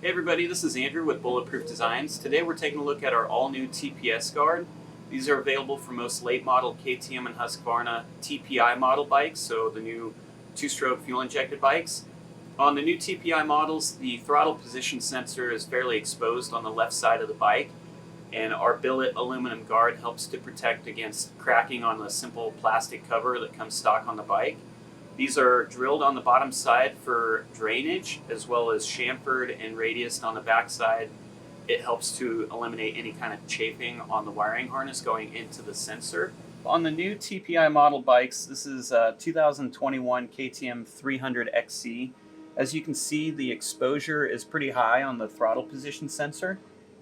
Hey everybody, this is Andrew with Bulletproof Designs. Today we're taking a look at our all-new TPS guard. These are available for most late model KTM and HUSQVARNA TPI model bikes, so the new two-stroke fuel-injected bikes. On the new TPI models, the throttle position sensor is fairly exposed on the left side of the bike, and our Billet Aluminum Guard helps to protect against cracking on the simple plastic cover that comes stock on the bike. These are drilled on the bottom side for drainage, as well as chamfered and radiused on the back side. It helps to eliminate any kind of chafing on the wiring harness going into the sensor. On the new TPI model bikes, this is 2021 KTM 300XC. As you can see, the exposure is pretty high on the throttle position sensor.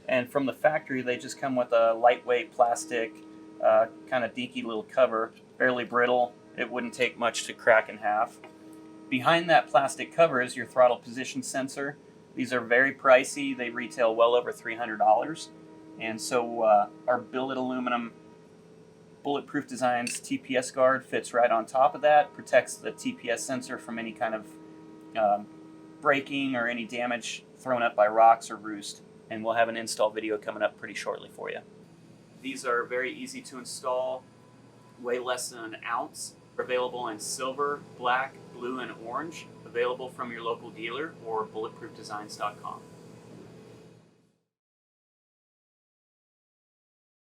And from the factory, they just come with a lightweight plastic, kind of dinky little cover, fairly brittle. It wouldn't take much to crack in half. Behind that plastic cover is your throttle position sensor. These are very pricey. They retail well over $300. And so our Billet Aluminum Bulletproof Designs TPS guard fits right on top of that, protects the TPS sensor from any kind of breaking or any damage thrown up by rocks or roost. And we'll have an install video coming up pretty shortly for you. These are very easy to install, weigh less than an ounce. Available in silver, black, blue, and orange. Available from your local dealer or bulletproofdesigns.com.